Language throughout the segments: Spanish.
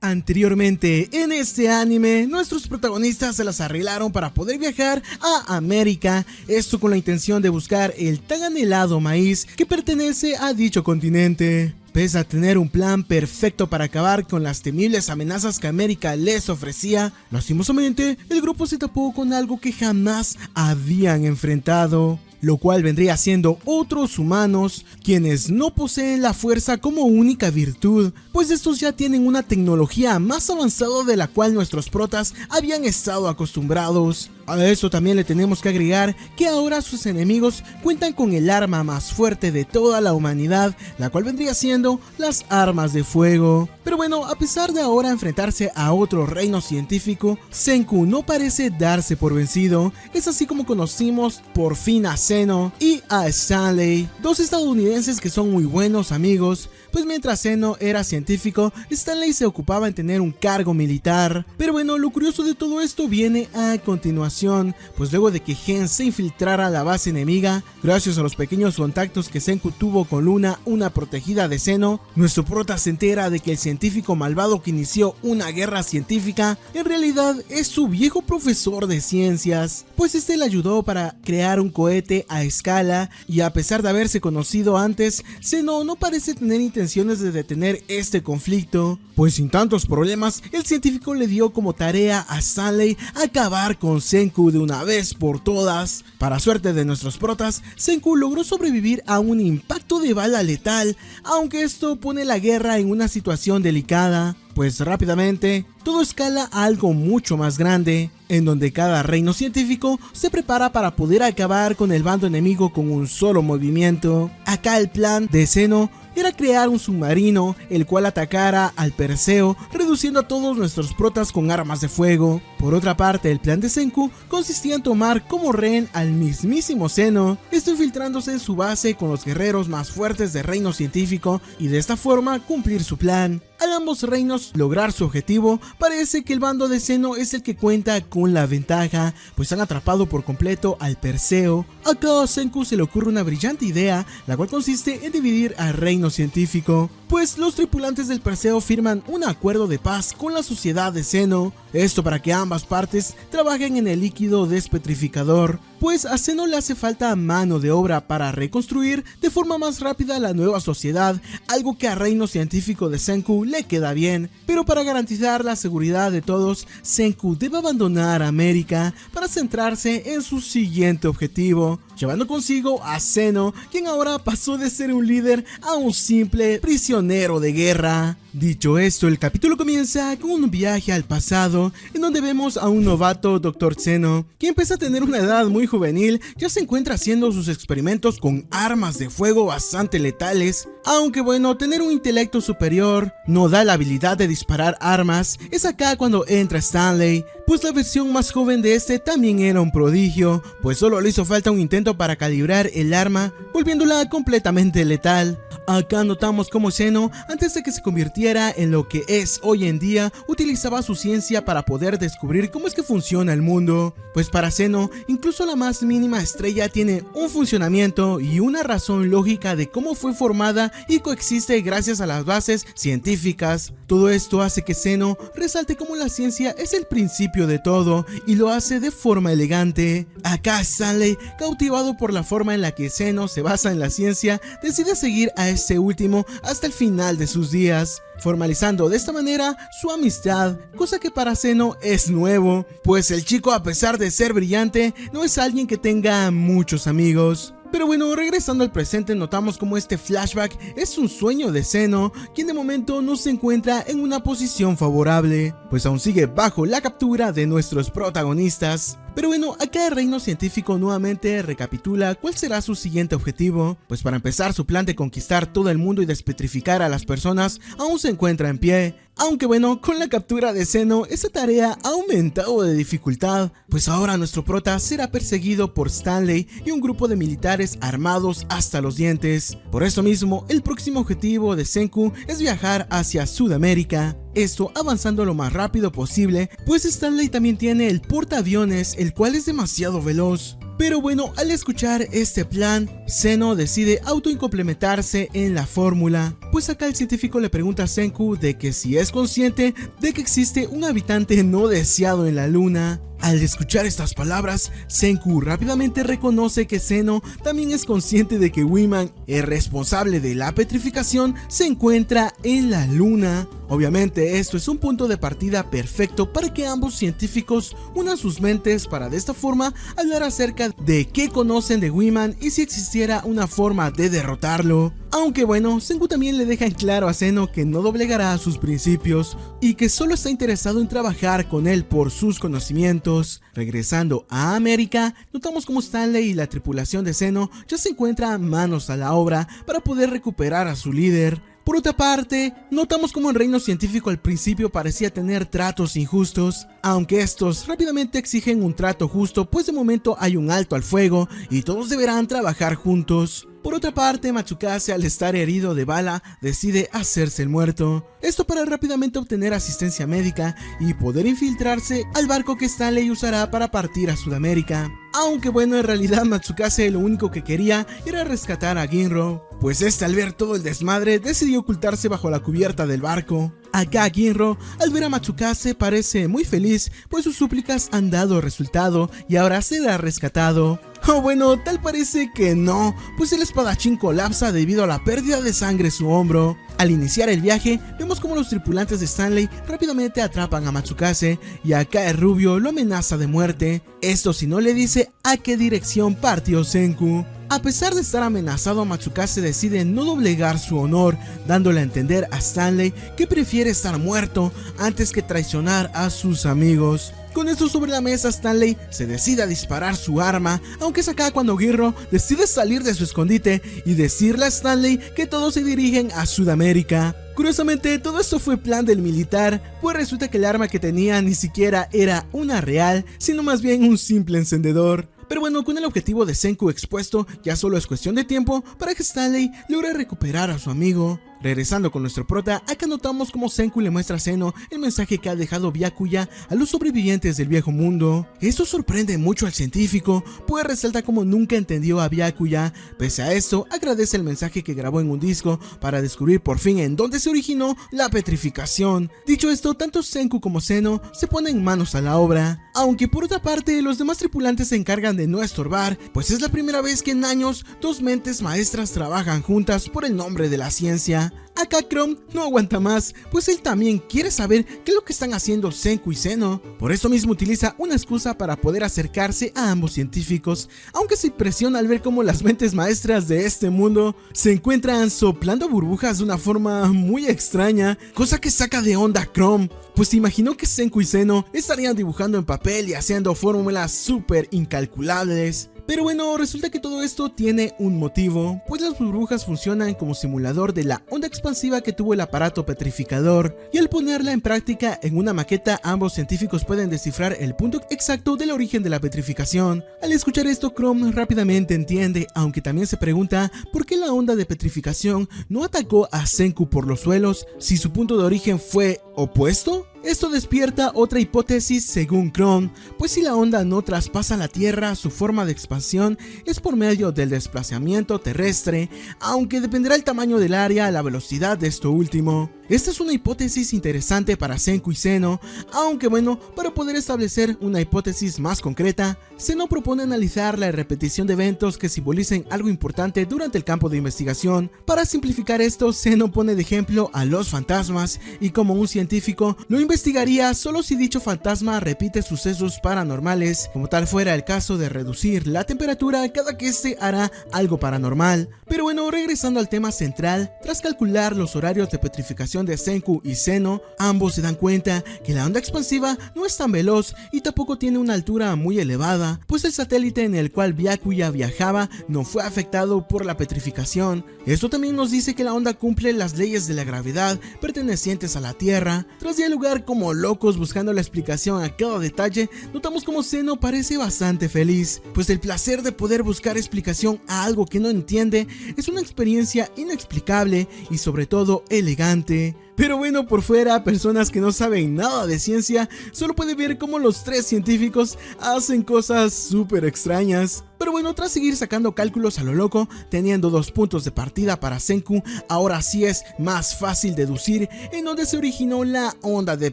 Anteriormente en este anime, nuestros protagonistas se las arreglaron para poder viajar a América, esto con la intención de buscar el tan anhelado maíz que pertenece a dicho continente. Pese a tener un plan perfecto para acabar con las temibles amenazas que América les ofrecía, lastimosamente el grupo se topó con algo que jamás habían enfrentado, lo cual vendría siendo otros humanos, quienes no poseen la fuerza como única virtud, pues estos ya tienen una tecnología más avanzada de la cual nuestros protas habían estado acostumbrados. A eso también le tenemos que agregar que ahora sus enemigos cuentan con el arma más fuerte de toda la humanidad, la cual vendría siendo las armas de fuego. Pero bueno, a pesar de ahora enfrentarse a otro reino científico, Senku no parece darse por vencido. Es así como conocimos por fin a Zeno y a Stanley, dos estadounidenses que son muy buenos amigos, pues mientras Zeno era científico, Stanley se ocupaba en tener un cargo militar. Pero bueno, lo curioso de todo esto viene a continuación, pues luego de que Gen se infiltrara a la base enemiga, gracias a los pequeños contactos que Senku tuvo con Luna, una protegida de Zeno, nuestro prota se entera de que el científico malvado que inició una guerra científica en realidad es su viejo profesor de ciencias, pues este le ayudó para crear un cohete a escala, y a pesar de haberse conocido antes, Zeno no parece tener intenciones de detener este conflicto, pues sin tantos problemas, el científico le dio como tarea a Stanley acabar con Senku de una vez por todas. Para suerte de nuestros protas, Senku logró sobrevivir a un impacto de bala letal, aunque esto pone la guerra en una situación delicada, pues rápidamente todo escala a algo mucho más grande, en donde cada reino científico se prepara para poder acabar con el bando enemigo con un solo movimiento. Acá el plan de Zeno era crear un submarino, el cual atacara al Perseo, reduciendo a todos nuestros protas con armas de fuego. Por otra parte, el plan de Senku consistía en tomar como rehén al mismísimo Zeno, esto infiltrándose en su base con los guerreros más fuertes del reino científico, y de esta forma cumplir su plan. Al ambos reinos lograr su objetivo, parece que el bando de Zeno es el que cuenta con la ventaja, pues han atrapado por completo al Perseo. Acá a Senku se le ocurre una brillante idea, la cual consiste en dividir al reino científico, pues los tripulantes del Perseo firman un acuerdo de paz con la sociedad de Zeno, esto para que ambas partes trabajen en el líquido despetrificador, pues a Zeno le hace falta mano de obra para reconstruir de forma más rápida la nueva sociedad, algo que al reino científico de Senku le queda bien, pero para garantizar la seguridad de todos, Senku debe abandonar América para centrarse en su siguiente objetivo, llevando consigo a Zeno, quien ahora pasó de ser un líder a un simple prisionero de guerra. Dicho esto, el capítulo comienza con un viaje al pasado, en donde vemos a un novato Dr. Zeno, quien pese a tener una edad muy juvenil, ya se encuentra haciendo sus experimentos con armas de fuego bastante letales. Aunque bueno, tener un intelecto superior no da la habilidad de disparar armas. Es acá cuando entra Stanley, pues la versión más joven de este también era un prodigio, pues solo le hizo falta un intento para calibrar el arma, volviéndola completamente letal. Acá notamos cómo Zeno, antes de que se convirtiera en lo que es hoy en día, utilizaba su ciencia para poder descubrir cómo es que funciona el mundo. Pues para Zeno, incluso la más mínima estrella tiene un funcionamiento y una razón lógica de cómo fue formada y coexiste gracias a las bases científicas. Todo esto hace que Zeno resalte cómo la ciencia es el principio de todo, y lo hace de forma elegante. Acá Stanley, cautivado por la forma en la que Zeno se basa en la ciencia, decide seguir a este último hasta el final de sus días, formalizando de esta manera su amistad, cosa que para Zeno es nuevo, pues el chico, a pesar de ser brillante, no es alguien que tenga muchos amigos. Pero bueno, regresando al presente, notamos como este flashback es un sueño de Zeno, quien de momento no se encuentra en una posición favorable, pues aún sigue bajo la captura de nuestros protagonistas. Pero bueno, acá el reino científico nuevamente recapitula cuál será su siguiente objetivo, pues para empezar su plan de conquistar todo el mundo y despetrificar a las personas aún se encuentra en pie. Aunque bueno, con la captura de Zeno, esa tarea ha aumentado de dificultad, pues ahora nuestro prota será perseguido por Stanley y un grupo de militares armados hasta los dientes. Por eso mismo, el próximo objetivo de Senku es viajar hacia Sudamérica, esto avanzando lo más rápido posible, pues Stanley también tiene el portaaviones, el cual es demasiado veloz. Pero bueno, al escuchar este plan, Zeno decide autoincomplementarse en la fórmula, pues pues acá el científico le pregunta a Senku de que si es consciente de que existe un habitante no deseado en la luna. Al escuchar estas palabras, Senku rápidamente reconoce que Zeno también es consciente de que Wiman, el responsable de la petrificación, se encuentra en la luna. Obviamente esto es un punto de partida perfecto para que ambos científicos unan sus mentes para de esta forma hablar acerca de qué conocen de Wiman y si existiera una forma de derrotarlo. Aunque bueno, Senku también le deja en claro a Zeno que no doblegará a sus principios y que solo está interesado en trabajar con él por sus conocimientos. Regresando a América, notamos como Stanley y la tripulación de Zeno ya se encuentran manos a la obra para poder recuperar a su líder. Por otra parte, notamos como el reino científico al principio parecía tener tratos injustos, aunque estos rápidamente exigen un trato justo, pues de momento hay un alto al fuego y todos deberán trabajar juntos. Por otra parte, Matsukase, al estar herido de bala, decide hacerse el muerto. Esto para rápidamente obtener asistencia médica y poder infiltrarse al barco que Stanley usará para partir a Sudamérica. Aunque bueno, en realidad Matsukase lo único que quería era rescatar a Ginro, pues este al ver todo el desmadre decidió ocultarse bajo la cubierta del barco. Acá Ginro, al ver a Matsukase, parece muy feliz, pues sus súplicas han dado resultado y ahora será rescatado. O bueno, tal parece que no, pues el espadachín colapsa debido a la pérdida de sangre en su hombro. Al iniciar el viaje, vemos como los tripulantes de Stanley rápidamente atrapan a Matsukase y acá el rubio lo amenaza de muerte. Esto si no le dice a qué dirección partió Senku. A pesar de estar amenazado, Matsukase decide no doblegar su honor, dándole a entender a Stanley que prefiere estar muerto antes que traicionar a sus amigos. Con esto sobre la mesa, Stanley se decide a disparar su arma, aunque es acá cuando Ginro decide salir de su escondite y decirle a Stanley que todos se dirigen a Sudamérica. Curiosamente, todo esto fue plan del militar, pues resulta que el arma que tenía ni siquiera era una real, sino más bien un simple encendedor. Pero bueno, con el objetivo de Senku expuesto, ya solo es cuestión de tiempo para que Stanley logre recuperar a su amigo. Regresando con nuestro prota, acá notamos como Senku le muestra a Zeno el mensaje que ha dejado Byakuya a los sobrevivientes del viejo mundo. Esto sorprende mucho al científico, pues resalta como nunca entendió a Byakuya. Pese a esto, agradece el mensaje que grabó en un disco para descubrir por fin en dónde se originó la petrificación. Dicho esto, tanto Senku como Zeno se ponen manos a la obra. Aunque por otra parte, los demás tripulantes se encargan de no estorbar, pues es la primera vez que en años dos mentes maestras trabajan juntas por el nombre de la ciencia. Acá Chrome no aguanta más, pues él también quiere saber qué es lo que están haciendo Senku y Zeno. Por eso mismo utiliza una excusa para poder acercarse a ambos científicos, aunque se impresiona al ver cómo las mentes maestras de este mundo se encuentran soplando burbujas de una forma muy extraña, cosa que saca de onda a Chrome, pues se imaginó que Senku y Zeno estarían dibujando en papel y haciendo fórmulas súper incalculables. Pero bueno, resulta que todo esto tiene un motivo, pues las burbujas funcionan como simulador de la onda expansiva que tuvo el aparato petrificador, y al ponerla en práctica en una maqueta, ambos científicos pueden descifrar el punto exacto del origen de la petrificación. Al escuchar esto, Chrome rápidamente entiende, aunque también se pregunta por qué la onda de petrificación no atacó a Senku por los suelos si su punto de origen fue opuesto. Esto despierta otra hipótesis según Chrome, pues si la onda no traspasa la Tierra, su forma de expansión es por medio del desplazamiento terrestre, aunque dependerá el tamaño del área, la velocidad de esto último. Esta es una hipótesis interesante para Senku y Zeno, aunque bueno, para poder establecer una hipótesis más concreta, Zeno propone analizar la repetición de eventos que simbolicen algo importante durante el campo de investigación. Para simplificar esto, Zeno pone de ejemplo a los fantasmas y como un científico lo investigaría solo si dicho fantasma repite sucesos paranormales, como tal fuera el caso de reducir la temperatura cada que este hará algo paranormal. Pero bueno, regresando al tema central, tras calcular los horarios de petrificación de Senku y Zeno, ambos se dan cuenta que la onda expansiva no es tan veloz y tampoco tiene una altura muy elevada, pues el satélite en el cual Byakuya viajaba no fue afectado por la petrificación. Esto también nos dice que la onda cumple las leyes de la gravedad pertenecientes a la Tierra. Tras dialogar como locos buscando la explicación a cada detalle, notamos como Zeno parece bastante feliz, pues el placer de poder buscar explicación a algo que no entiende es una experiencia inexplicable y sobre todo elegante. ataque. Pero bueno, por fuera, personas que no saben nada de ciencia solo pueden ver cómo los tres científicos hacen cosas súper extrañas. Pero bueno, tras seguir sacando cálculos a lo loco, teniendo 2 puntos de partida para Senku, ahora sí es más fácil deducir en dónde se originó la onda de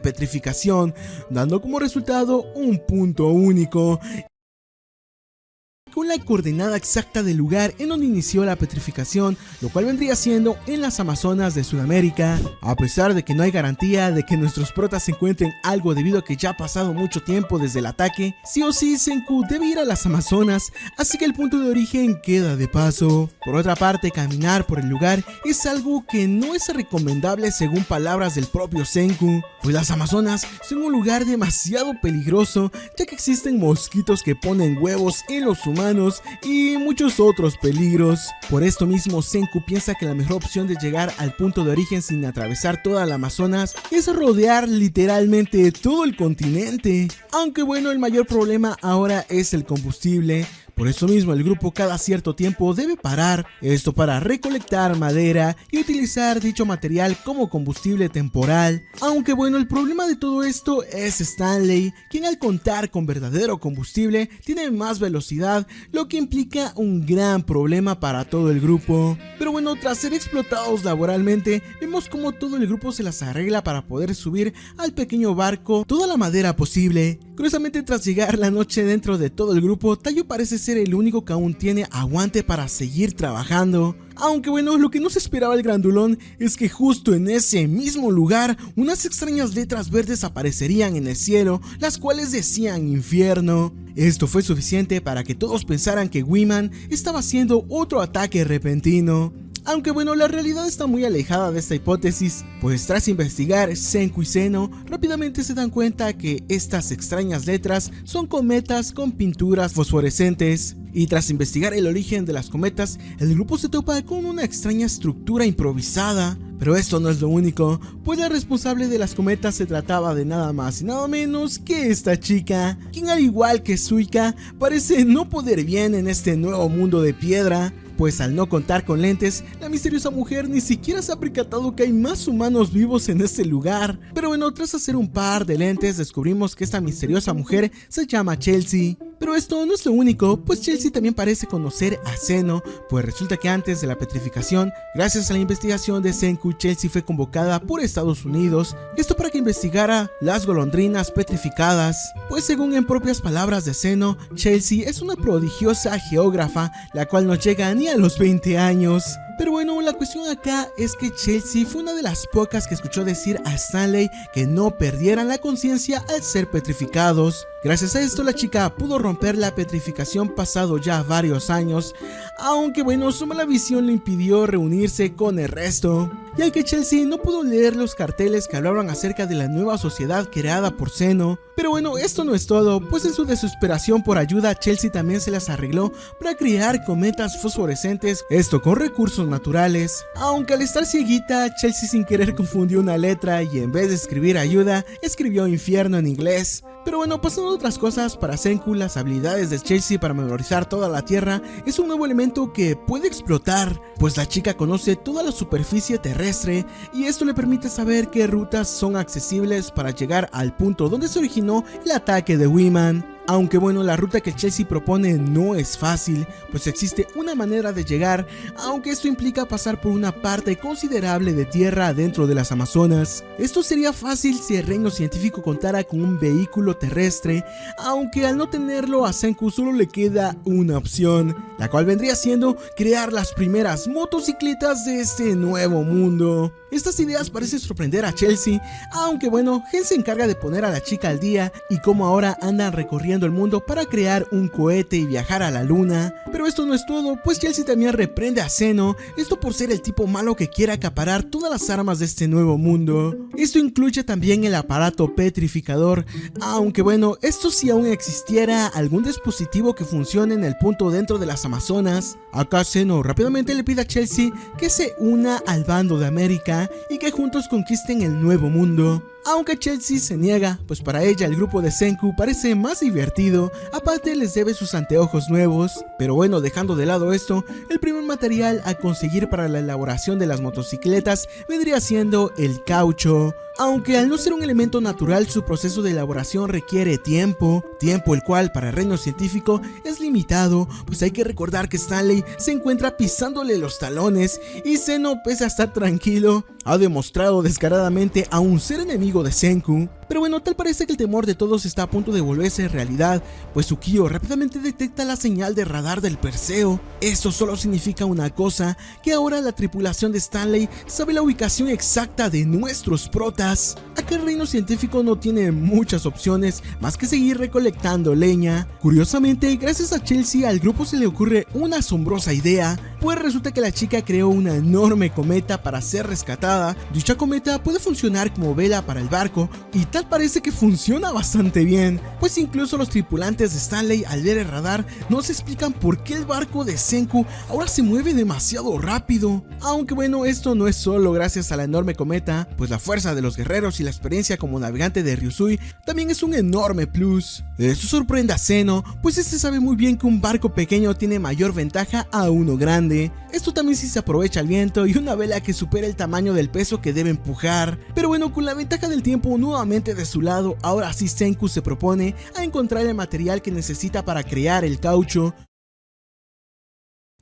petrificación, dando como resultado un punto único, con la coordenada exacta del lugar en donde inició la petrificación, lo cual vendría siendo en las Amazonas de Sudamérica. A pesar de que no hay garantía de que nuestros protas se encuentren algo debido a que ya ha pasado mucho tiempo desde el ataque, sí o sí Senku debe ir a las Amazonas, así que el punto de origen queda de paso. Por otra parte, caminar por el lugar es algo que no es recomendable según palabras del propio Senku, pues las Amazonas son un lugar demasiado peligroso, ya que existen mosquitos que ponen huevos en los humanos y muchos otros peligros. Por esto mismo, Senku piensa que la mejor opción de llegar al punto de origen sin atravesar toda la Amazonas es rodear literalmente todo el continente. Aunque bueno, el mayor problema ahora es el combustible. Por eso mismo el grupo cada cierto tiempo debe parar, esto para recolectar madera y utilizar dicho material como combustible temporal. Aunque bueno, el problema de todo esto es Stanley, quien al contar con verdadero combustible tiene más velocidad, lo que implica un gran problema para todo el grupo. Pero bueno, tras ser explotados laboralmente, vemos como todo el grupo se las arregla para poder subir al pequeño barco toda la madera posible. Curiosamente, tras llegar la noche dentro de todo el grupo, Taiyo parece ser el único que aún tiene aguante para seguir trabajando. Aunque bueno, lo que no se esperaba el grandulón es que justo en ese mismo lugar unas extrañas letras verdes aparecerían en el cielo, las cuales decían infierno. Esto fue suficiente para que todos pensaran que Wiman estaba haciendo otro ataque repentino. Aunque bueno, la realidad está muy alejada de esta hipótesis, pues tras investigar, Senku y Zeno rápidamente se dan cuenta que estas extrañas letras son cometas con pinturas fosforescentes. Y tras investigar el origen de las cometas, el grupo se topa con una extraña estructura improvisada. Pero esto no es lo único, pues la responsable de las cometas se trataba de nada más y nada menos que esta chica, quien al igual que Suika, parece no poder bien en este nuevo mundo de piedra. Pues al no contar con lentes, la misteriosa mujer ni siquiera se ha percatado que hay más humanos vivos en este lugar. Pero bueno, tras hacer un par de lentes, descubrimos que esta misteriosa mujer se llama Chelsea. Pero esto no es lo único, pues Chelsea también parece conocer a Zeno, pues resulta que antes de la petrificación, gracias a la investigación de Senku, Chelsea fue convocada por Estados Unidos, esto para que investigara las golondrinas petrificadas. Pues según en propias palabras de Zeno, Chelsea es una prodigiosa geógrafa, la cual no llega ni a los 20 años. Pero bueno, la cuestión acá es que Chelsea fue una de las pocas que escuchó decir a Stanley que no perdieran la conciencia al ser petrificados. Gracias a esto la chica pudo romper la petrificación pasado ya varios años, aunque bueno, su mala visión le impidió reunirse con el resto, ya que Chelsea no pudo leer los carteles que hablaban acerca de la nueva sociedad creada por Zeno. Pero bueno, esto no es todo, pues en su desesperación por ayuda, Chelsea también se las arregló para crear cometas fosforescentes, esto con recursos naturales. Aunque al estar cieguita, Chelsea sin querer confundió una letra y en vez de escribir ayuda, escribió infierno en inglés. Pero bueno, pasando a otras cosas, para Senku las habilidades de Chelsea para memorizar toda la tierra es un nuevo elemento que puede explotar, pues la chica conoce toda la superficie terrestre y esto le permite saber qué rutas son accesibles para llegar al punto donde se originó el ataque de Wiman. Aunque bueno, la ruta que Chelsea propone no es fácil, pues existe una manera de llegar, aunque esto implica pasar por una parte considerable de tierra dentro de las Amazonas. Esto sería fácil si el reino científico contara con un vehículo terrestre, aunque al no tenerlo a Senku solo le queda una opción, la cual vendría siendo crear las primeras motocicletas de este nuevo mundo. Estas ideas parecen sorprender a Chelsea, aunque bueno, Gen se encarga de poner a la chica al día y como ahora andan recorriendo el mundo para crear un cohete y viajar a la luna. Pero esto no es todo, pues Chelsea también reprende a Zeno, esto por ser el tipo malo que quiere acaparar todas las armas de este nuevo mundo. Esto incluye también el aparato petrificador, aunque bueno, esto si aún existiera algún dispositivo que funcione en el punto dentro de las Amazonas. Acá Zeno rápidamente le pide a Chelsea que se una al bando de América y que juntos conquisten el nuevo mundo. aunque Chelsea se niega, pues para ella el grupo de Senku parece más divertido, aparte les debe sus anteojos nuevos. Pero bueno, dejando de lado esto, el primer material a conseguir para la elaboración de las motocicletas vendría siendo el caucho. Aunque al no ser un elemento natural, su proceso de elaboración requiere tiempo el cual para el reino científico es limitado, pues hay que recordar que Stanley se encuentra pisándole los talones y Zeno, pese a estar tranquilo, ha demostrado descaradamente aún ser enemigo de Senku. Pero bueno, tal parece que el temor de todos está a punto de volverse realidad, pues Tsukio rápidamente detecta la señal de radar del Perseo. Esto solo significa una cosa, que ahora la tripulación de Stanley sabe la ubicación exacta de nuestros protas. Acá el reino científico no tiene muchas opciones más que seguir recolectando leña. Curiosamente, gracias a Chelsea al grupo se le ocurre una asombrosa idea, pues resulta que la chica creó una enorme cometa para ser rescatada. Dicha cometa puede funcionar como vela para el barco y tal parece que funciona bastante bien, pues incluso los tripulantes de Stanley al ver el radar no se explican por qué el barco de Senku ahora se mueve demasiado rápido. Aunque bueno, esto no es solo gracias a la enorme cometa, pues la fuerza de los guerreros y la experiencia como navegante de Ryusui también es un enorme plus. Esto sorprende a Zeno, pues este sabe muy bien que un barco pequeño tiene mayor ventaja a uno grande. Esto también si se aprovecha el viento y una vela que supera el tamaño del peso que debe empujar. Pero bueno, con la ventaja del tiempo nuevamente de su lado, ahora sí Senku se propone a encontrar el material que necesita para crear el caucho.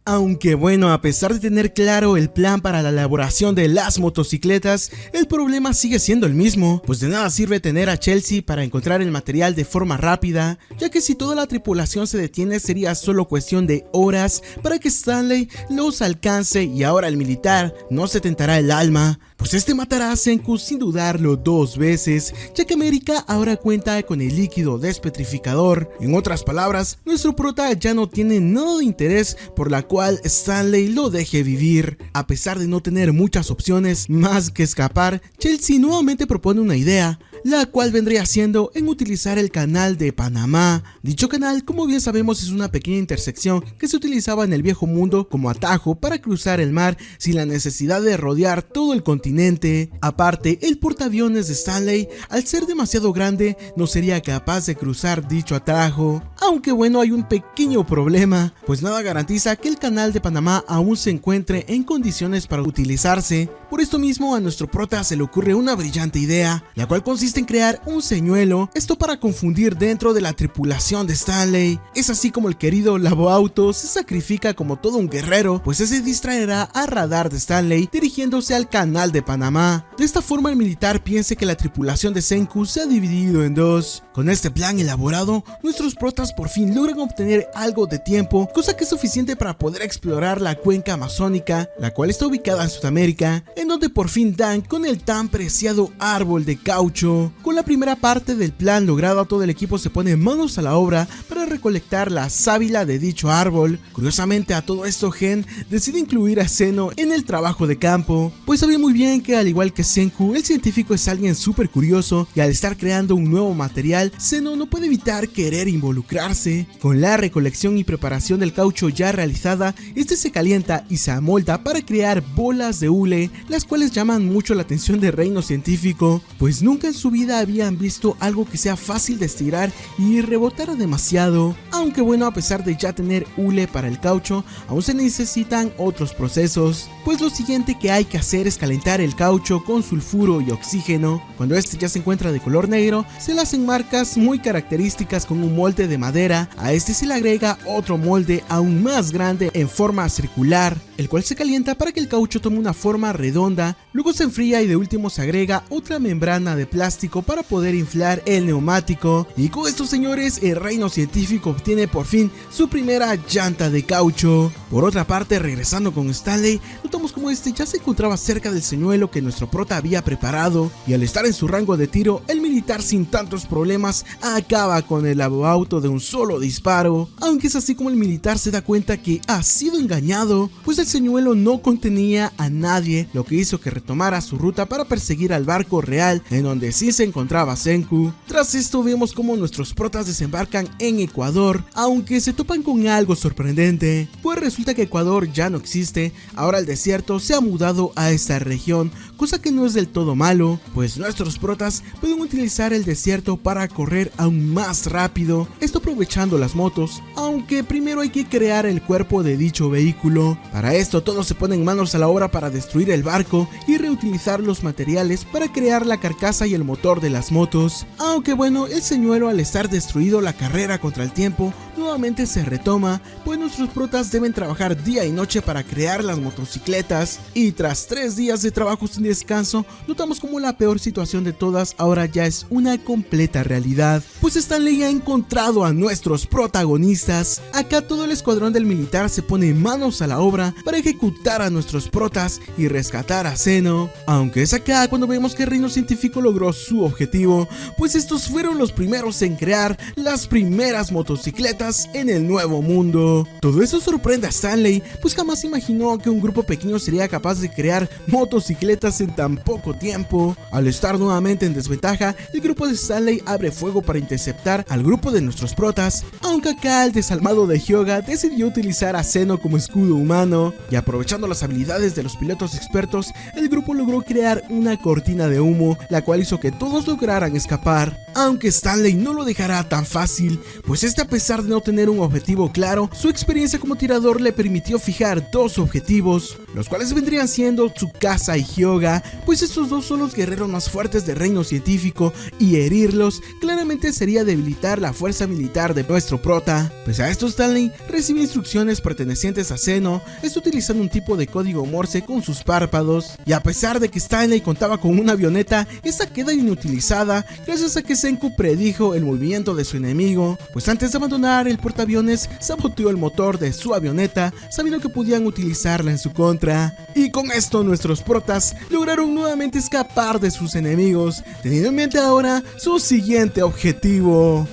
Aunque bueno, a pesar de tener claro el plan para la elaboración de las motocicletas, el problema sigue siendo el mismo, pues de nada sirve tener a Chelsea para encontrar el material de forma rápida, ya que si toda la tripulación se detiene sería solo cuestión de horas para que Stanley los alcance y ahora el militar no se tentará el alma, pues este matará a Senku sin dudarlo 2 veces, ya que América ahora cuenta con el líquido despetrificador. En otras palabras, nuestro prota ya no tiene nada de interés por la cual Stanley lo deje vivir. A pesar de no tener muchas opciones más que escapar, Chelsea nuevamente propone una idea, la cual vendría siendo en utilizar el canal de Panamá. Dicho canal, como bien sabemos, es una pequeña intersección que se utilizaba en el viejo mundo como atajo para cruzar el mar sin la necesidad de rodear todo el continente. Aparte, el portaaviones de Stanley, al ser demasiado grande, no sería capaz de cruzar dicho atajo. Aunque bueno, hay un pequeño problema, pues nada garantiza que el canal de Panamá aún se encuentre en condiciones para utilizarse. Por esto mismo, a nuestro prota se le ocurre una brillante idea, la cual consiste en crear un señuelo, esto para confundir dentro de la tripulación de Stanley. Es así como el querido Laboauto se sacrifica como todo un guerrero, pues ese distraerá al radar de Stanley dirigiéndose al canal de Panamá. De esta forma el militar piense que la tripulación de Senku se ha dividido en 2. Con este plan elaborado, nuestros protas por fin logran obtener algo de tiempo, cosa que es suficiente para poder explorar la cuenca amazónica, la cual está ubicada en Sudamérica, en donde por fin dan con el tan preciado árbol de caucho. Con la primera parte del plan logrado, todo el equipo se pone manos a la obra para recolectar la sábila de dicho árbol. Curiosamente, a todo esto Gen decide incluir a Zeno en el trabajo de campo, pues sabía muy bien que al igual que Senku, el científico es alguien súper curioso y al estar creando un nuevo material, Zeno no puede evitar querer involucrarse. Con la recolección y preparación del caucho ya realizada, este se calienta y se amolda para crear bolas de hule, las cuales llaman mucho la atención del reino científico, pues nunca en su vida habían visto algo que sea fácil de estirar y rebotara demasiado. Aunque bueno, a pesar de ya tener hule para el caucho, aún se necesitan otros procesos, pues lo siguiente que hay que hacer es calentar el caucho con sulfuro y oxígeno. Cuando este ya se encuentra de color negro, se le hacen marcas muy características con un molde de madera. A este se le agrega otro molde aún más grande en forma circular, el cual se calienta para que el caucho tome una forma redonda, luego se enfría y de último se agrega otra membrana de plástico para poder inflar el neumático. Y con esto, señores, el reino científico obtiene por fin su primera llanta de caucho. Por otra parte, regresando con Stanley, notamos como este ya se encontraba cerca del señuelo que nuestro prota había preparado, y al estar en su rango de tiro, el militar sin tantos problemas acaba con el Laboauto de un solo disparo. Aunque es así como el militar se da cuenta que ha sido engañado, pues el señuelo no contenía a nadie, lo que hizo que retomara su ruta para perseguir al barco real en donde sí se encontraba Senku. Tras esto vemos como nuestros protas desembarcan en Ecuador, aunque se topan con algo sorprendente, pues Pues resulta que Ecuador ya no existe, ahora el desierto se ha mudado a esta región, cosa que no es del todo malo, pues nuestros protas pueden utilizar el desierto para correr aún más rápido, esto aprovechando las motos, aunque primero hay que crear el cuerpo de dicho vehículo. Para esto todos se ponen manos a la obra para destruir el barco y reutilizar los materiales para crear la carcasa y el motor de las motos, aunque bueno, el señuelo al estar destruido, la carrera contra el tiempo nuevamente se retoma, pues nuestros protas deben trabajar día y noche para crear las motocicletas, y tras 3 días de trabajo sin descanso, notamos como la peor situación de todas ahora ya es una completa realidad, pues Stanley ha encontrado a nuestros protagonistas. Acá todo el escuadrón del militar se pone manos a la obra para ejecutar a nuestros protas y rescatar a Zeno, aunque es acá cuando vemos que el reino científico logró su objetivo, pues estos fueron los primeros en crear las primeras motocicletas en el nuevo mundo. Todo eso sorprende a Stanley, pues jamás imaginó que un grupo pequeño sería capaz de crear motocicletas en tan poco tiempo. Al estar nuevamente en desventaja, el grupo de Stanley abre fuego para interceptar al grupo de nuestros protas, aunque acá el desalmado de Hyuga decidió utilizar a Zeno como escudo humano, y aprovechando las habilidades de los pilotos expertos, el grupo logró crear una cortina de humo, la cual hizo que todos lograran escapar. Aunque Stanley no lo dejará tan fácil, pues a pesar de no tener un objetivo claro, su experiencia como tirador le permitió fijar 2 objetivos, los cuales vendrían siendo Tsukasa y Hyuga, pues estos dos son los guerreros más fuertes del reino científico, y herirlos claramente sería debilitar la fuerza militar de nuestro prota. Pues a esto Stanley recibe instrucciones pertenecientes a Zeno, esto utilizando un tipo de código Morse con sus párpados, y a pesar de que Stanley contaba con una avioneta, esta queda inutilizada gracias a que Senku predijo el movimiento de su enemigo, pues antes de abandonar el portaaviones saboteó el motor de su avioneta sabiendo que podían utilizarla en su contra, y con esto nuestros protas lograron nuevamente escapar de sus enemigos, teniendo en mente ahora su siguiente objetivo.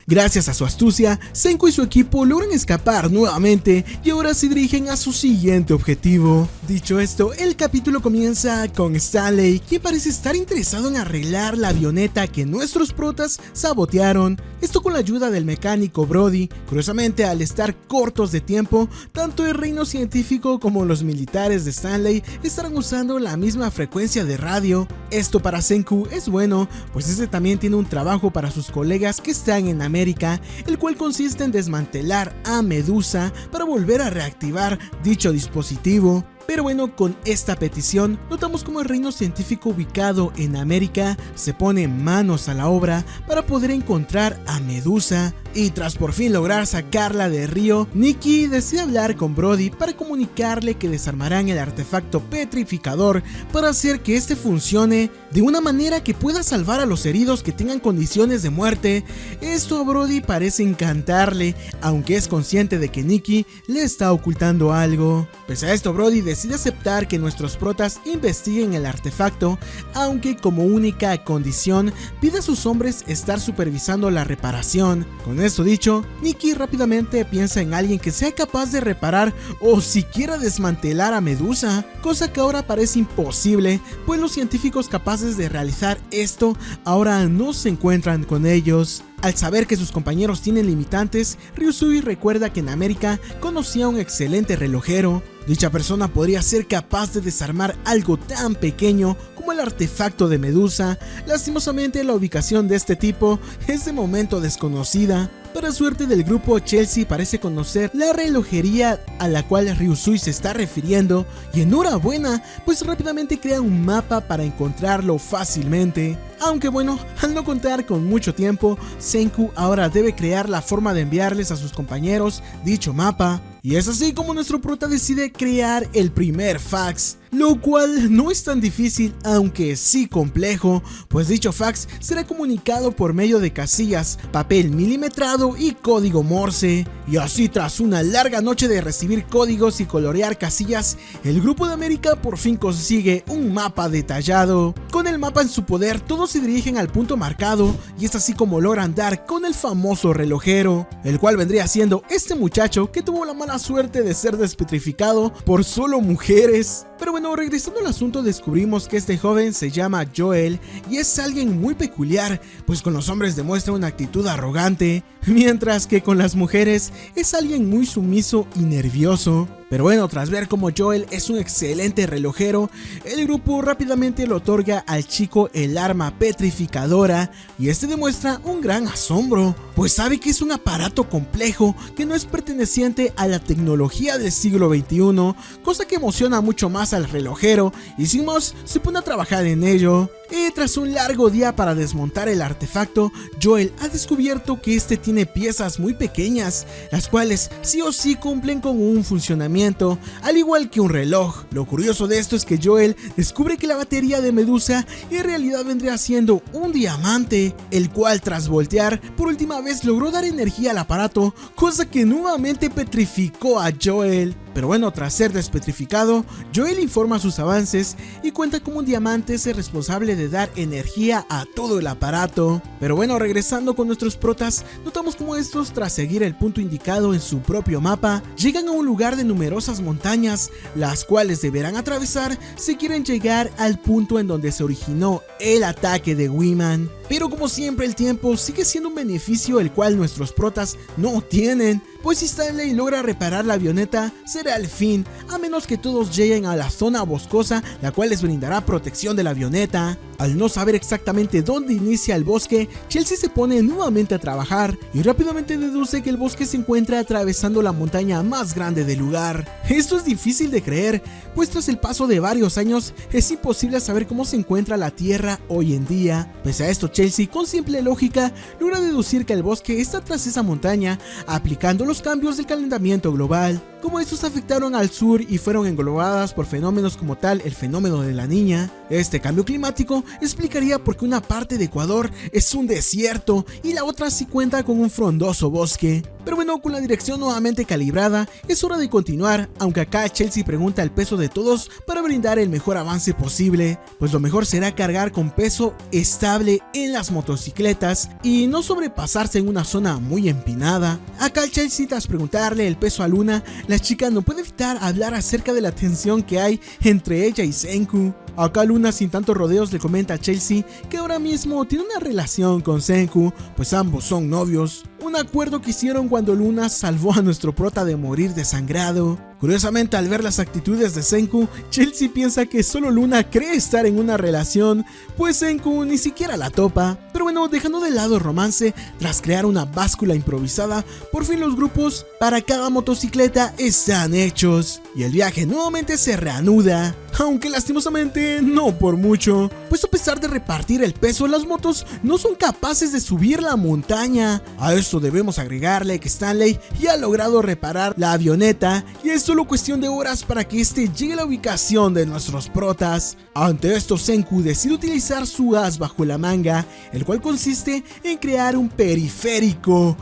Gracias a su astucia, Senku y su equipo logran escapar nuevamente y ahora se dirigen a su siguiente objetivo. Dicho esto, el capítulo comienza con Stanley, quien parece estar interesado en arreglar la avioneta que nuestros protas sabotearon, esto con la ayuda del mecánico Brody. Curiosamente, al estar cortos de tiempo, tanto el reino científico como los militares de Stanley estarán usando la misma frecuencia de radio. Esto para Senku es bueno, pues este también tiene un trabajo para sus colegas que están en América, el cual consiste en desmantelar a Medusa para volver a reactivar dicho dispositivo. Pero bueno, con esta petición, notamos como el reino científico ubicado en América se pone manos a la obra para poder encontrar a Medusa. Y tras por fin lograr sacarla de Río, Nikki decide hablar con Brody para comunicarle que desarmarán el artefacto petrificador para hacer que este funcione de una manera que pueda salvar a los heridos que tengan condiciones de muerte. Esto a Brody parece encantarle, aunque es consciente de que Nikki le está ocultando algo. Pese a esto, Brody decide aceptar que nuestros protas investiguen el artefacto, aunque como única condición pide a sus hombres estar supervisando la reparación. Con esto dicho, Nikki rápidamente piensa en alguien que sea capaz de reparar o siquiera desmantelar a Medusa, cosa que ahora parece imposible, pues los científicos capaces de realizar esto ahora no se encuentran con ellos. Al saber que sus compañeros tienen limitantes, Ryusui recuerda que en América conocía a un excelente relojero. Dicha persona podría ser capaz de desarmar algo tan pequeño como el artefacto de Medusa. Lastimosamente, la ubicación de este tipo es de momento desconocida. Para suerte del grupo, Chelsea parece conocer la relojería a la cual Ryusui se está refiriendo, y enhorabuena, pues rápidamente crea un mapa para encontrarlo fácilmente. Aunque bueno, al no contar con mucho tiempo, Senku ahora debe crear la forma de enviarles a sus compañeros dicho mapa. Y es así como nuestro prota decide crear el primer fax, lo cual no es tan difícil, aunque sí complejo, pues dicho fax será comunicado por medio de casillas, papel milimetrado y código Morse. Y así, tras una larga noche de recibir códigos y colorear casillas, el grupo de América por fin consigue un mapa detallado. Con el mapa en su poder, todos se dirigen al punto marcado, y es así como logran dar con el famoso relojero, el cual vendría siendo este muchacho que tuvo la mala suerte de ser despetrificado por solo mujeres. Pero bueno, regresando al asunto, descubrimos que este joven se llama Joel y es alguien muy peculiar, pues con los hombres demuestra una actitud arrogante, mientras que con las mujeres es alguien muy sumiso y nervioso. Pero bueno, tras ver como Joel es un excelente relojero, el grupo rápidamente le otorga al chico el arma petrificadora y este demuestra un gran asombro, pues sabe que es un aparato complejo que no es perteneciente a la tecnología del siglo XXI, cosa que emociona mucho más al relojero y sin más se pone a trabajar en ello. Y tras un largo día para desmontar el artefacto, Joel ha descubierto que este tiene piezas muy pequeñas, las cuales sí o sí cumplen con un funcionamiento, al igual que un reloj. Lo curioso de esto es que Joel descubre que la batería de Medusa en realidad vendría siendo un diamante, el cual tras voltear por última vez logró dar energía al aparato, cosa que nuevamente petrificó a Joel. Pero bueno, tras ser despetrificado, Joel informa sus avances y cuenta cómo un diamante es el responsable de dar energía a todo el aparato. Pero bueno, regresando con nuestros protas, notamos cómo estos, tras seguir el punto indicado en su propio mapa, llegan a un lugar de numerosas montañas, las cuales deberán atravesar si quieren llegar al punto en donde se originó el ataque de Wiman. Pero como siempre, el tiempo sigue siendo un beneficio el cual nuestros protas no tienen, pues si Stanley logra reparar la avioneta, será el fin, a menos que todos lleguen a la zona boscosa, la cual les brindará protección de la avioneta. Al no saber exactamente dónde inicia el bosque, Chelsea se pone nuevamente a trabajar y rápidamente deduce que el bosque se encuentra atravesando la montaña más grande del lugar. Esto es difícil de creer, pues tras el paso de varios años es imposible saber cómo se encuentra la Tierra hoy en día. Pese a esto, Chelsea con simple lógica logra deducir que el bosque está tras esa montaña, aplicando los cambios del calentamiento global. Como estos afectaron al sur y fueron englobadas por fenómenos como tal el fenómeno de la niña, este cambio climático explicaría por qué una parte de Ecuador es un desierto y la otra sí cuenta con un frondoso bosque. Pero bueno, con la dirección nuevamente calibrada, es hora de continuar, aunque acá Chelsea pregunta el peso de todos para brindar el mejor avance posible, pues lo mejor será cargar con peso estable en las motocicletas y no sobrepasarse en una zona muy empinada. Acá Chelsea, tras preguntarle el peso a Luna, la chica no puede evitar hablar acerca de la tensión que hay entre ella y Senku. Acá Luna, sin tantos rodeos, le comenta a Chelsea que ahora mismo tiene una relación con Senku, pues ambos son novios. Un acuerdo que hicieron cuando Luna salvó a nuestro prota de morir desangrado. Curiosamente, al ver las actitudes de Senku, Chelsea piensa que solo Luna cree estar en una relación, pues Senku ni siquiera la topa. Pero bueno, dejando de lado el romance, tras crear una báscula improvisada, por fin los grupos para cada motocicleta están hechos y el viaje nuevamente se reanuda. Aunque lastimosamente no por mucho, pues a pesar de repartir el peso, las motos no son capaces de subir la montaña. A esto debemos agregarle que Stanley ya ha logrado reparar la avioneta y es solo cuestión de horas para que este llegue a la ubicación de nuestros protas. Ante esto, Senku decide utilizar su as bajo la manga, el cual consiste en crear un periférico.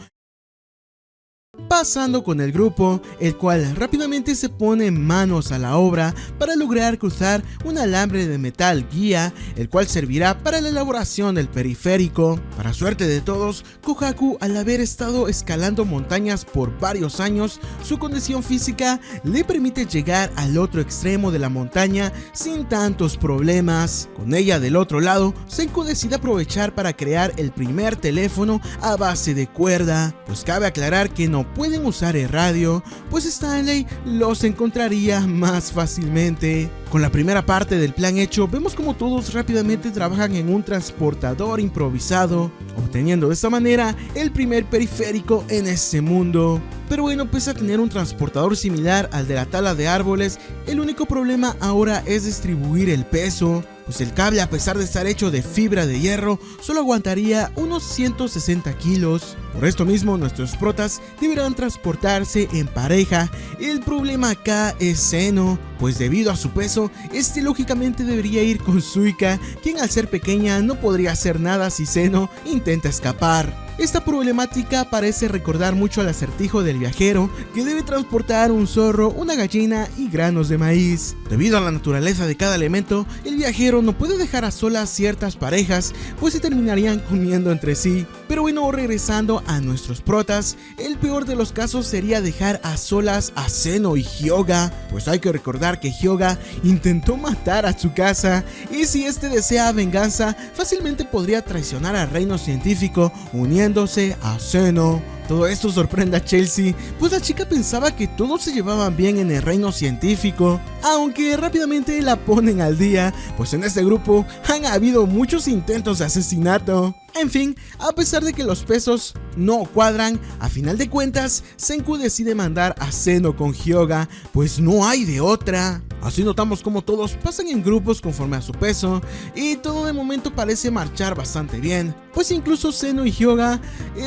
Pasando con el grupo, el cual rápidamente se pone manos a la obra para lograr cruzar un alambre de metal guía, el cual servirá para la elaboración del periférico. Para suerte de todos, Kohaku, al haber estado escalando montañas por varios años, su condición física le permite llegar al otro extremo de la montaña sin tantos problemas. Con ella del otro lado, Senku decide aprovechar para crear el primer teléfono a base de cuerda, pues cabe aclarar que no pueden usar el radio, pues Stanley los encontraría más fácilmente. Con la primera parte del plan hecho, vemos como todos rápidamente trabajan en un transportador improvisado, obteniendo de esta manera el primer periférico en este mundo. Pero bueno, pese a tener un transportador similar al de la tala de árboles, el único problema ahora es distribuir el peso, pues el cable, a pesar de estar hecho de fibra de hierro, solo aguantaría unos 160 kilos. Por esto mismo, nuestros protas deberán transportarse en pareja. El problema acá es Zeno, pues debido a su peso, este lógicamente debería ir con Suika, quien al ser pequeña no podría hacer nada si Zeno intenta escapar. Esta problemática parece recordar mucho al acertijo del viajero, que debe transportar un zorro, una gallina y granos de maíz. Debido a la naturaleza de cada elemento, el viajero no puede dejar a solas ciertas parejas, pues se terminarían comiendo entre sí. Pero bueno, regresando a nuestros protas, el peor de los casos sería dejar a solas a Zeno y Hyuga, pues hay que recordar que Hyuga intentó matar a Tsukasa y si este desea venganza, fácilmente podría traicionar al reino científico uniéndose a Zeno. Todo esto sorprende a Chelsea, pues la chica pensaba que todos se llevaban bien en el reino científico, aunque rápidamente la ponen al día, pues en este grupo han habido muchos intentos de asesinato. En fin, a pesar de que los pesos no cuadran, a final de cuentas, Senku decide mandar a Zeno con Hyuga, pues no hay de otra. Así notamos como todos pasan en grupos conforme a su peso, y todo de momento parece marchar bastante bien, pues incluso Zeno y Hyuga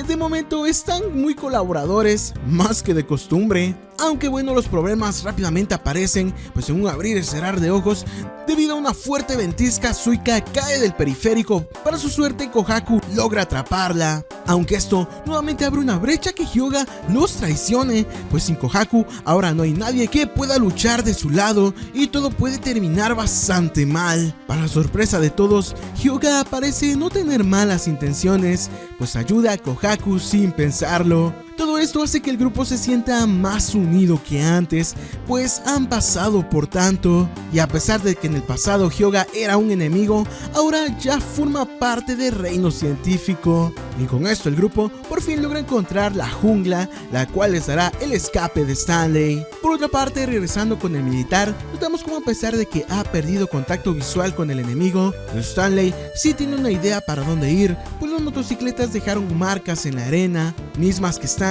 de momento están muy colaboradores, más que de costumbre. Aunque bueno, los problemas rápidamente aparecen, pues en un abrir y cerrar de ojos, debido a una fuerte ventisca, Suika cae del periférico. Para su suerte, Kohaku logra atraparla, aunque esto nuevamente abre una brecha que Hyuga los traicione, pues sin Kohaku ahora no hay nadie que pueda luchar de su lado y todo puede terminar bastante mal. Para sorpresa de todos, Hyuga parece no tener malas intenciones, pues ayuda a Kohaku sin pensarlo. Todo esto hace que el grupo se sienta más unido que antes, pues han pasado por tanto, y a pesar de que en el pasado Hyuga era un enemigo, ahora ya forma parte del reino científico. Y con esto el grupo por fin logra encontrar la jungla, la cual les dará el escape de Stanley. Por otra parte, regresando con el militar, notamos como a pesar de que ha perdido contacto visual con el enemigo, Stanley sí tiene una idea para dónde ir, pues las motocicletas dejaron marcas en la arena, mismas que Stanley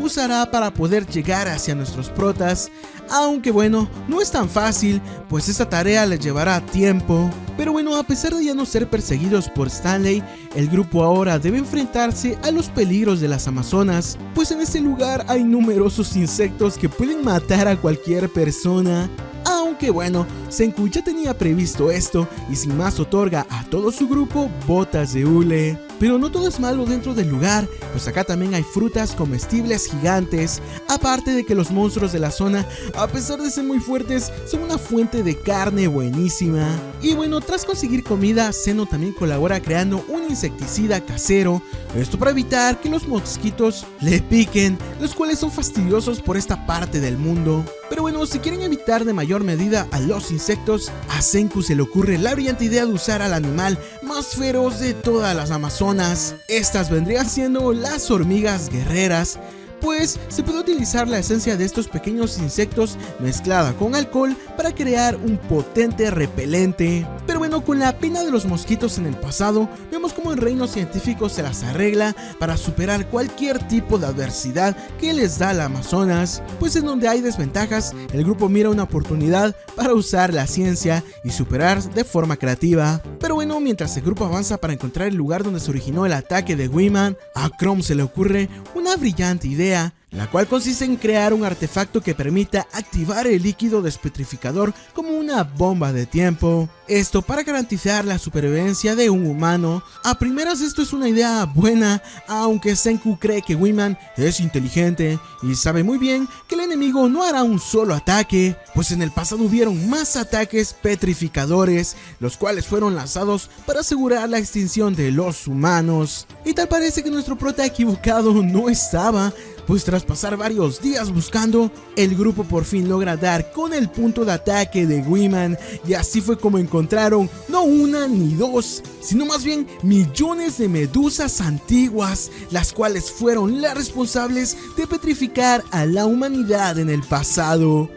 usará para poder llegar hacia nuestros protas, aunque bueno, no es tan fácil, pues esta tarea les llevará tiempo. Pero bueno, a pesar de ya no ser perseguidos por Stanley, el grupo ahora debe enfrentarse a los peligros de las Amazonas, pues en este lugar hay numerosos insectos que pueden matar a cualquier persona. Aunque bueno, Senku ya tenía previsto esto y sin más otorga a todo su grupo botas de hule. Pero no todo es malo dentro del lugar, pues acá también hay frutas comestibles gigantes, aparte de que los monstruos de la zona, a pesar de ser muy fuertes, son una fuente de carne buenísima. Y bueno, tras conseguir comida, Zeno también colabora creando un insecticida casero, esto para evitar que los mosquitos le piquen, los cuales son fastidiosos por esta parte del mundo. Pero bueno, si quieren evitar de mayor medida a los insectos, a Senku se le ocurre la brillante idea de usar al animal más feroz de todas las Amazonas. Estas vendrían siendo las hormigas guerreras, pues se puede utilizar la esencia de estos pequeños insectos mezclada con alcohol para crear un potente repelente. Pero bueno, con la pena de los mosquitos en el pasado, vemos como el reino científico se las arregla para superar cualquier tipo de adversidad que les da la Amazonas, pues en donde hay desventajas, el grupo mira una oportunidad para usar la ciencia y superar de forma creativa. Pero bueno, mientras el grupo avanza para encontrar el lugar donde se originó el ataque de Wiman, a Chrome se le ocurre una brillante idea, la cual consiste en crear un artefacto que permita activar el líquido despetrificador como una bomba de tiempo. Esto para garantizar la supervivencia de un humano. A primeras esto es una idea buena, aunque Senku cree que Wiman es inteligente y sabe muy bien que el enemigo no hará un solo ataque, pues en el pasado hubieron más ataques petrificadores, los cuales fueron lanzados para asegurar la extinción de los humanos. Y tal parece que nuestro prota equivocado no estaba, pues tras pasar varios días buscando, el grupo por fin logra dar con el punto de ataque de Wiman, y así fue como encontraron no una ni dos, sino más bien millones de medusas antiguas, las cuales fueron las responsables de petrificar a la humanidad en el pasado.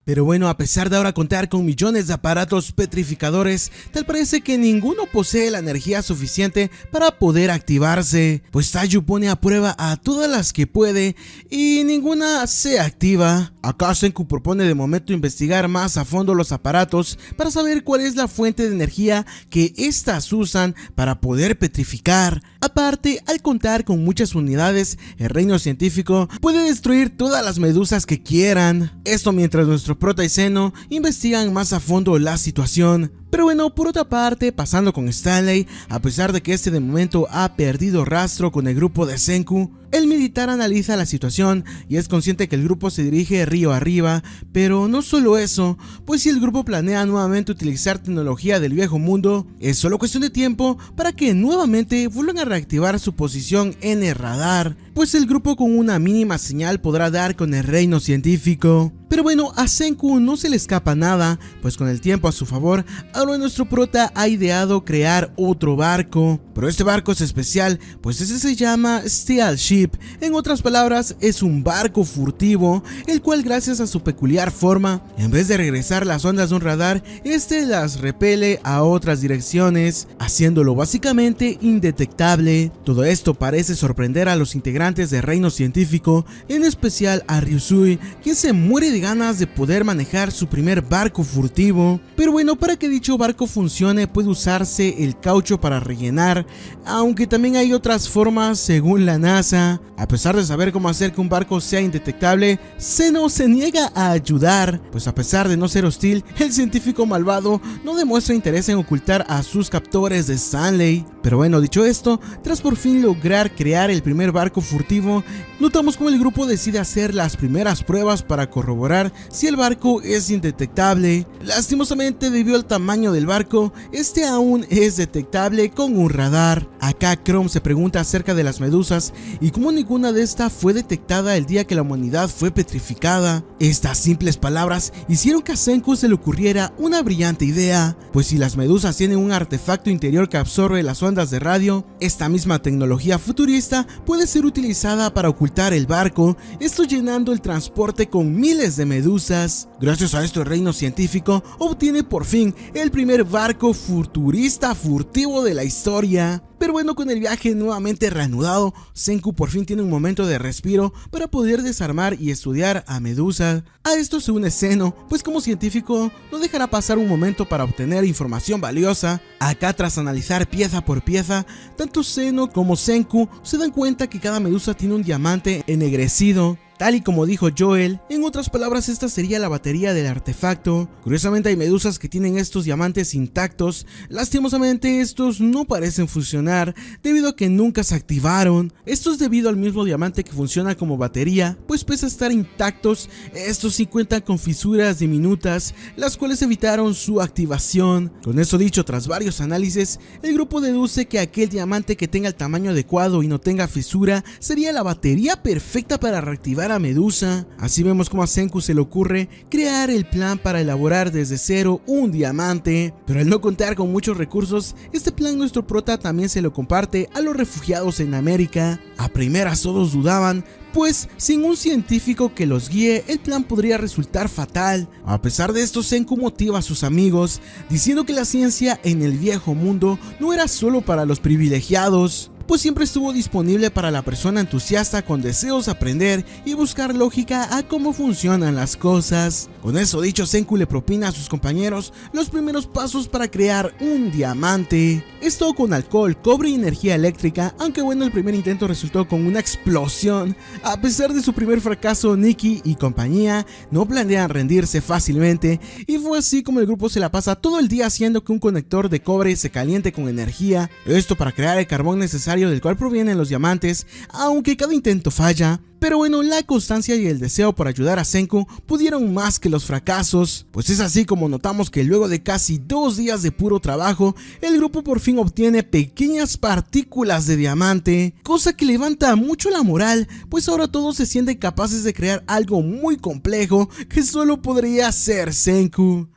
Pero bueno, a pesar de ahora contar con millones de aparatos petrificadores, tal parece que ninguno posee la energía suficiente para poder activarse, pues Taiyu pone a prueba a todas las que puede y ninguna se activa. Acá Senku propone de momento investigar más a fondo los aparatos para saber cuál es la fuente de energía que estas usan para poder petrificar. Aparte, al contar con muchas unidades, el reino científico puede destruir todas las medusas que quieran. Esto mientras nuestro prota y Zeno investigan más a fondo la situación. Pero bueno, por otra parte, pasando con Stanley, a pesar de que este de momento ha perdido rastro con el grupo de Senku, el militar analiza la situación y es consciente que el grupo se dirige río arriba, pero no solo eso, pues si el grupo planea nuevamente utilizar tecnología del viejo mundo, es solo cuestión de tiempo para que nuevamente vuelvan a reactivar su posición en el radar, pues el grupo con una mínima señal podrá dar con el reino científico. Pero bueno, a Senku no se le escapa nada, pues con el tiempo a su favor, ahora nuestro prota ha ideado crear otro barco. Pero este barco es especial, pues ese se llama Stealth Ship. En otras palabras, es un barco furtivo, el cual gracias a su peculiar forma, en vez de regresar las ondas de un radar, este las repele a otras direcciones, haciéndolo básicamente indetectable. Todo esto parece sorprender a los integrantes del reino científico, en especial a Ryusui, quien se muere de ganas de poder manejar su primer barco furtivo. Pero bueno, para que dicho barco funcione puede usarse el caucho para rellenar, aunque también hay otras formas según la NASA. A pesar de saber cómo hacer que un barco sea indetectable, Zeno se niega a ayudar, pues a pesar de no ser hostil, el científico malvado no demuestra interés en ocultar a sus captores de Stanley. Pero bueno, dicho esto, tras por fin lograr crear el primer barco furtivo, notamos cómo el grupo decide hacer las primeras pruebas para corroborar si el barco es indetectable. Lastimosamente, debido al tamaño del barco, este aún es detectable con un radar. Acá Chrome se pregunta acerca de las medusas y cómo ninguna de estas fue detectada el día que la humanidad fue petrificada. Estas simples palabras hicieron que a Senku se le ocurriera una brillante idea, pues si las medusas tienen un artefacto interior que absorbe las ondas de radio, esta misma tecnología futurista puede ser utilizada para ocultar el barco, esto llenando el transporte con miles de medusas. Gracias a esto el reino científico obtiene por fin el primer barco futurista furtivo de la historia. Pero bueno, con el viaje nuevamente reanudado, Senku por fin tiene un momento de respiro para poder desarmar y estudiar a Medusa. A esto se une Zeno, pues como científico no dejará pasar un momento para obtener información valiosa. Acá, tras analizar pieza por pieza, tanto Zeno como Senku se dan cuenta que cada medusa tiene un diamante ennegrecido. Tal y como dijo Joel, en otras palabras esta sería la batería del artefacto. Curiosamente hay medusas que tienen estos diamantes intactos, lastimosamente estos no parecen funcionar debido a que nunca se activaron. Esto es debido al mismo diamante que funciona como batería, pues pese a estar intactos, estos sí cuentan con fisuras diminutas, las cuales evitaron su activación. Con eso dicho, tras varios análisis, el grupo deduce que aquel diamante que tenga el tamaño adecuado y no tenga fisura sería la batería perfecta para reactivar a Medusa. Así vemos como a Senku se le ocurre crear el plan para elaborar desde cero un diamante, pero al no contar con muchos recursos, este plan nuestro prota también se lo comparte a los refugiados en América. A primeras todos dudaban, pues sin un científico que los guíe, el plan podría resultar fatal. A pesar de esto, Senku motiva a sus amigos, diciendo que la ciencia en el viejo mundo no era solo para los privilegiados, pues siempre estuvo disponible para la persona entusiasta con deseos de aprender y buscar lógica a cómo funcionan las cosas. Con eso dicho, Senku le propina a sus compañeros los primeros pasos para crear un diamante. Esto con alcohol, cobre y energía eléctrica, aunque bueno, el primer intento resultó con una explosión. A pesar de su primer fracaso, Nikki y compañía no planean rendirse fácilmente, y fue así como el grupo se la pasa todo el día haciendo que un conector de cobre se caliente con energía, esto para crear el carbón necesario del cual provienen los diamantes, aunque cada intento falla. Pero bueno, la constancia y el deseo por ayudar a Senku pudieron más que los fracasos, pues es así como notamos que luego de casi 2 días de puro trabajo, el grupo por fin obtiene pequeñas partículas de diamante, cosa que levanta mucho la moral, pues ahora todos se sienten capaces de crear algo muy complejo que solo podría ser Senku.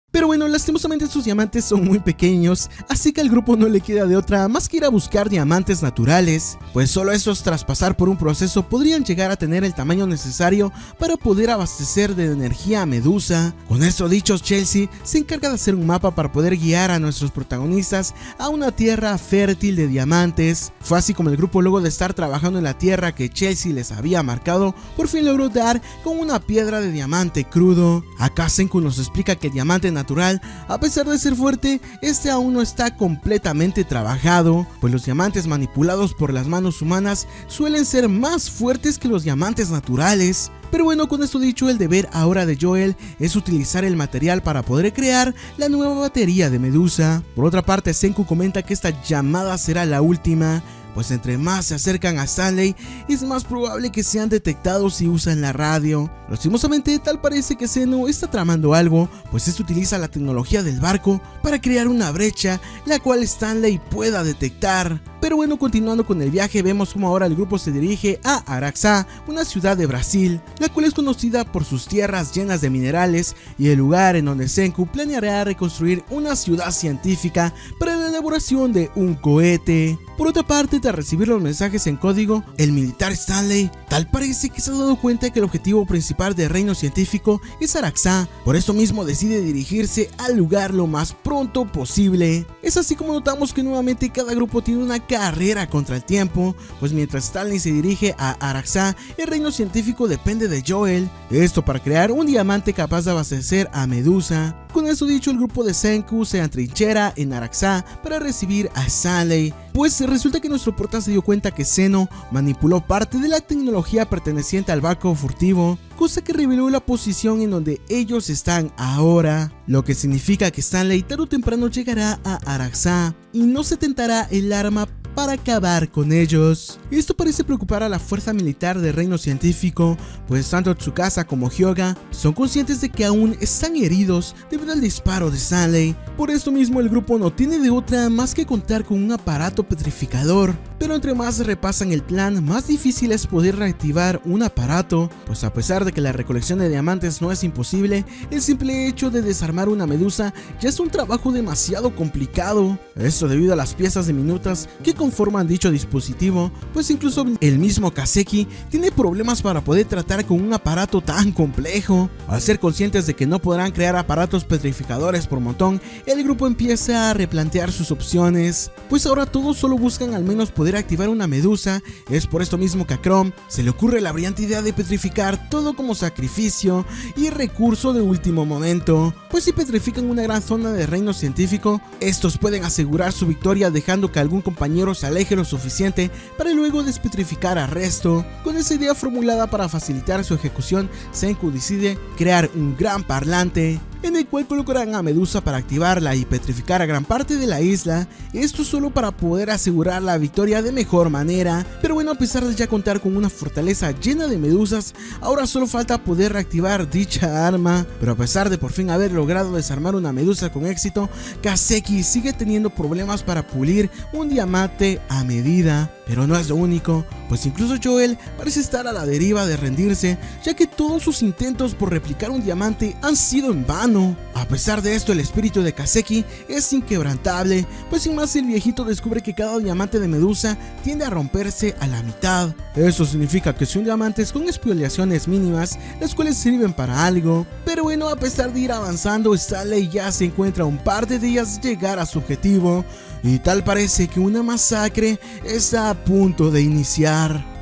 Pero bueno, lastimosamente sus diamantes son muy pequeños, así que al grupo no le queda de otra más que ir a buscar diamantes naturales, pues solo estos tras pasar por un proceso podrían llegar a tener el tamaño necesario para poder abastecer de energía a Medusa. Con esto dicho, Chelsea se encarga de hacer un mapa para poder guiar a nuestros protagonistas a una tierra fértil de diamantes. Fue así como el grupo, luego de estar trabajando en la tierra que Chelsea les había marcado, por fin logró dar con una piedra de diamante crudo. Acá Senku nos explica que el diamante natural natural, a pesar de ser fuerte, este aún no está completamente trabajado, pues los diamantes manipulados por las manos humanas suelen ser más fuertes que los diamantes naturales. Pero bueno, con esto dicho, el deber ahora de Joel es utilizar el material para poder crear la nueva batería de Medusa. Por otra parte, Senku comenta que esta llamada será la última, pues entre más se acercan a Stanley, es más probable que sean detectados si usan la radio. Lastimosamente, tal parece que Zeno está tramando algo, pues este utiliza la tecnología del barco para crear una brecha, la cual Stanley pueda detectar. Pero bueno, continuando con el viaje, vemos como ahora el grupo se dirige a Araxá, una ciudad de Brasil, la cual es conocida por sus tierras llenas de minerales y el lugar en donde Senku planeará reconstruir una ciudad científica para la elaboración de un cohete. Por otra parte, tras recibir los mensajes en código, el militar Stanley tal parece que se ha dado cuenta que el objetivo principal del reino científico es Araxá, por esto mismo decide dirigirse al lugar lo más pronto posible. Es así como notamos que nuevamente cada grupo tiene una carrera contra el tiempo, pues mientras Stanley se dirige a Araxá, el reino científico depende de Joel, esto para crear un diamante capaz de abastecer a Medusa. Con eso dicho, el grupo de Senku se atrinchera en Araxá para recibir a Stanley, pues resulta que nuestro prota se dio cuenta que Zeno manipuló parte de la tecnología perteneciente al barco furtivo, cosa que reveló la posición en donde ellos están ahora, lo que significa que Stanley tarde o temprano llegará a Araxá y no se tentará el arma para acabar con ellos. Esto parece preocupar a la fuerza militar del reino científico, pues tanto Tsukasa como Hyoga son conscientes de que aún están heridos debido al disparo de Stanley. Por esto mismo, el grupo no tiene de otra más que contar con un aparato petrificador, pero entre más repasan el plan, más difícil es poder reactivar un aparato, pues a pesar de que la recolección de diamantes no es imposible, el simple hecho de desarmar una medusa ya es un trabajo demasiado complicado. Esto debido a las piezas diminutas que conforman dicho dispositivo, pues incluso el mismo Kaseki tiene problemas para poder tratar con un aparato tan complejo. Al ser conscientes de que no podrán crear aparatos petrificadores por montón, el grupo empieza a replantear sus opciones, pues ahora todos solo buscan al menos poder activar una medusa. Es por esto mismo que a Chrome se le ocurre la brillante idea de petrificar todo como sacrificio y recurso de último momento, pues si petrifican una gran zona del reino científico, estos pueden asegurar su victoria dejando que algún compañero se aleje lo suficiente para luego despetrificar al resto. Con esa idea formulada para facilitar su ejecución, Senku decide crear un gran parlante en el cual colocarán a Medusa para activarla y petrificar a gran parte de la isla, esto solo para poder asegurar la victoria de mejor manera. Pero bueno, a pesar de ya contar con una fortaleza llena de medusas, ahora solo falta poder reactivar dicha arma. Pero a pesar de por fin haber logrado desarmar una medusa con éxito, Kaseki sigue teniendo problemas para pulir un diamante a medida. Pero no es lo único, pues incluso Joel parece estar a la deriva de rendirse, ya que todos sus intentos por replicar un diamante han sido en vano. A pesar de esto, el espíritu de Kaseki es inquebrantable, pues sin más el viejito descubre que cada diamante de Medusa tiende a romperse a la mitad. Eso significa que son diamantes con expoliaciones mínimas, las cuales sirven para algo. Pero bueno, a pesar de ir avanzando, Stanley ya se encuentra a un par de días de llegar a su objetivo, y tal parece que una masacre está a punto de iniciar.